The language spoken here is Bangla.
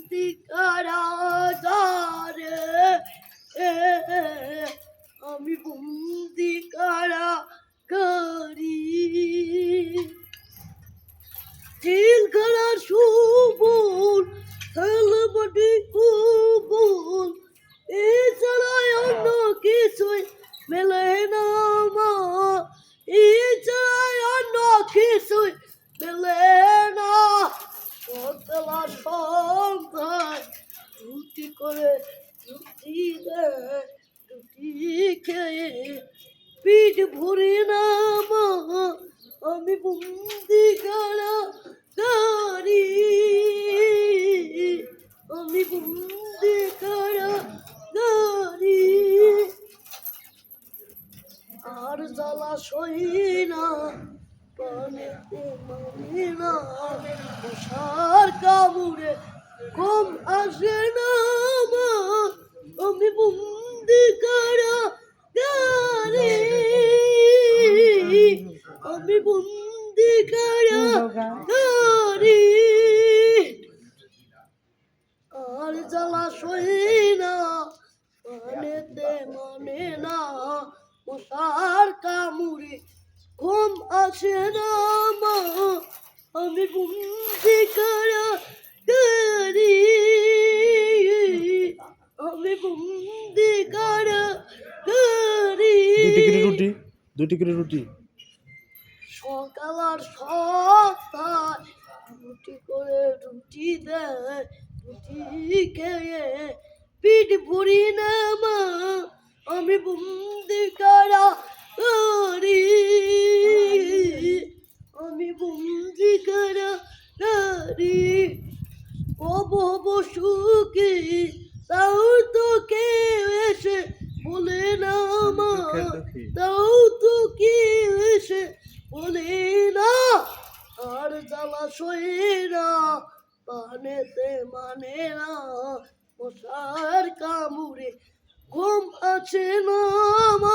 বন্দি কারাগারে, আমি বন্দি কারাগারি। জেলখানা সুবল, থালবাটি কুবল, এছাড়াই অন্য কিছুই মেলে না আমার, এছাড়াই অন্য কিছুই মেলে না। সকাল সন্ধ্যায় রুটি করে রুটি দেয়, রুটি খেয়ে পিঠ ভরি না মা, আমি বন্দি কারাগারি, আমি বন্দি কারাগারি। আর জ্বালা সই না, পানেতে মানে না, মশার কামড়ে ঘুম আসে না মা, আমি বন্দি কারাগারি, আমি বন্দি কারাগারি। আর জ্বালা সই না, পানেতে মানে না, মশার কামড়ে ঘুম আসে না মা, আমি বন্দি কারাগারি, আমি বন্দি কারাগারি। দুটি করে রুটি সকাল আর সন্ধ্যায় রুটি করে রুটি দেয়, রুটি খেয়ে পিঠ ভরি না মা, আমি বন্দি কারাগারি, আমি বন্দি কারাগারি। কব সুখী তাও তো কেউ এসে বলে না মা, তাও তো কেউ এসে বলে না। আর জ্বালা সয়ে না, পানেতে মানে না, মশার কামড়ে ঘুম আছে না মা,